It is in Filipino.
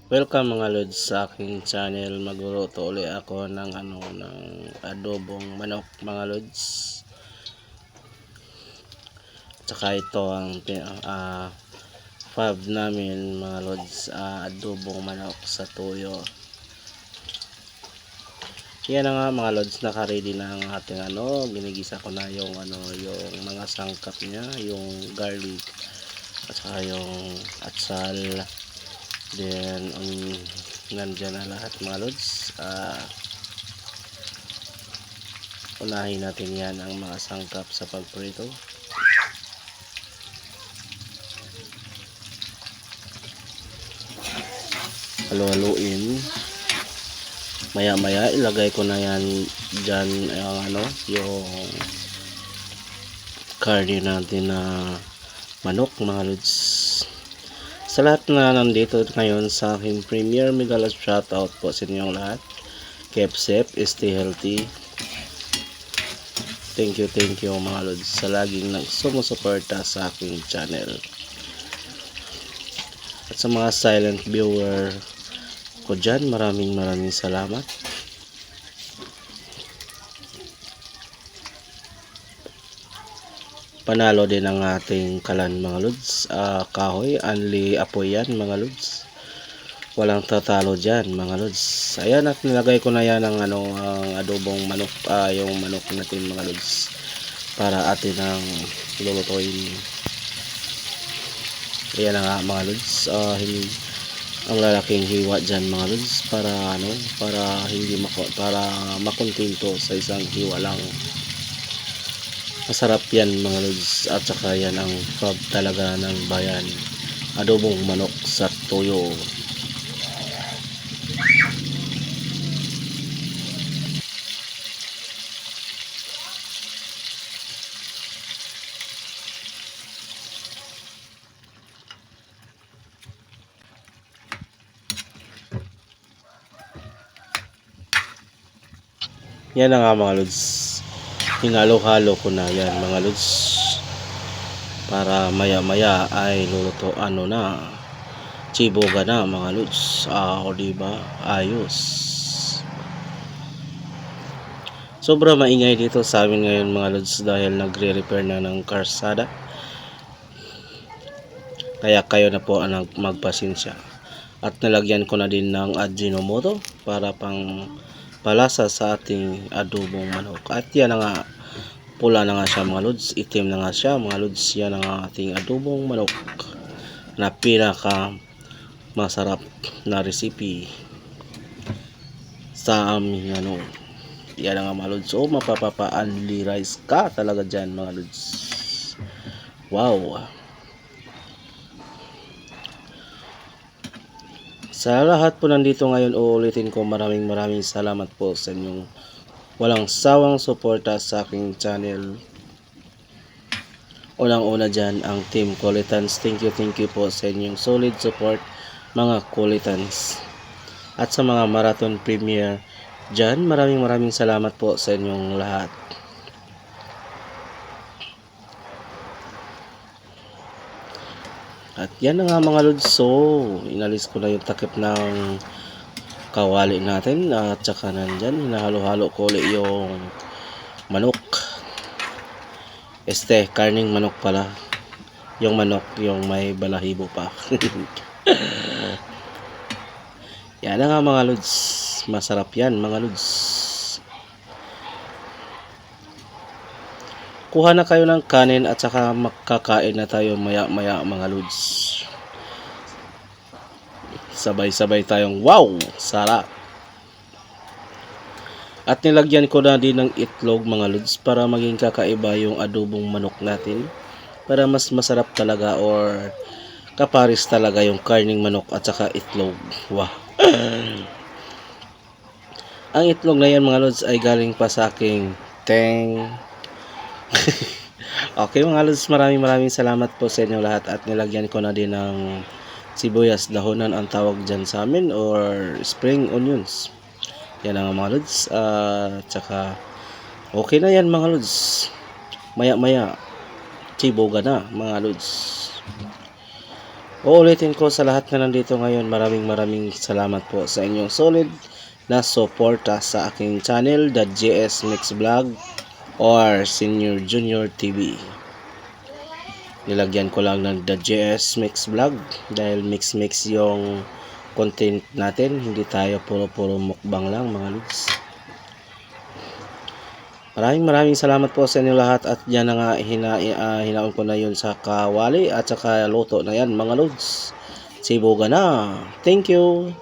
Welcome mga lods sa aking channel. Magluluto ulit ako ng ng adobong manok mga lods. Tsaka ito ang fab namin mga lods, adobong manok sa tuyo. Yan na nga mga lods, naka-ready na ang ating ginigisa ko na yung yung mga sangkap niya, yung garlic at saka yung atsal. Then nandyan na lahat mga lods. Unahin natin yan ang mga sangkap sa pagprito. Halu-haluin. Maya maya ilagay ko na yan dyan yung karne natin na manok mga lods. Sa lahat na nandito ngayon sa aking premiere, mega shoutout po sa inyong lahat. Keep safe, stay healthy. Thank you mga lods sa laging sumusuporta sa aking channel. At sa mga silent viewer ko dyan, maraming salamat. Panalo din ang ating kalan mga lods. Kahoy, anli apoy yan mga lods. Walang tatalo dyan mga lods. Ayan, at nilagay ko na yan ang adobong manok, yung manok natin mga lods, para atin ang lulutuin. Ayan na nga mga lods. Ang lalaking hiwa dyan mga lods, para para makontento sa isang hiwa lang. Masarap yan mga lods, at saka yan ang fab talaga ng bayan, adobong manok sa tuyo. Yan na nga mga lods, hinalo-halo ko na yan mga lods, para maya maya ay luluto na, chiboga na mga lods. O diba, ayos. Sobra maingay dito sa amin ngayon mga lods, dahil nagre-repair na ng karsada, kaya kayo na po ang magpasensya. At nalagyan ko na din ng Ajinomoto para pang palasa sa ating adobong manok. At yan na nga, pula na nga siya mga lods, itim na nga siya mga lods. Yan ang ating adobong manok na pinaka masarap na recipe sa aming yan na nga mga lods. So mapapapa-only rice ka talaga dyan mga lods. Wow. Sa lahat po nandito ngayon, uulitin ko, maraming salamat po sa inyong walang sawang suporta sa aking channel. Unang-una dyan ang Team Kulitans. Thank you po sa inyong solid support mga Kulitans. At sa mga marathon premiere dyan, maraming salamat po sa inyong lahat. At yan na nga mga lods. So inalis ko na yung takip ng kawali natin, at saka nandyan hinahalo-halo ko ulit yung manok. Karning manok pala, yung manok yung may balahibo pa. Yan na nga mga lods, masarap yan mga lods. Kuha na kayo ng kanin, at saka makakain na tayo maya maya mga lods. Sabay tayong wow, sarap. At nilagyan ko na din ng itlog mga lods, para maging kakaiba yung adobong manok natin, para mas masarap talaga, or kaparis talaga yung karning manok at saka itlog. Wow. Ang itlog na yan mga lods ay galing pa sa aking teng. Okay mga lods, maraming salamat po sa inyo lahat. At nilagyan ko na din ng sibuyas dahonan, ang tawag dyan sa amin, or spring onions. Yan ang mga lods. Tsaka okay na yan mga lods. Maya maya chiboga na mga lods. Uulitin ko sa lahat na nandito ngayon, maraming salamat po sa inyong solid na suporta sa aking channel, The JS Mix Vlog or Senior Junior TV. Nilagyan ko lang ng The JS Mix Vlog dahil mix yung content natin, hindi tayo puro mukbang lang mga lods. Maraming salamat po sa inyo lahat at yan na nga hinaon ko na yun sa kawali at saka luto na yan mga lods. Sibuga na. Thank you.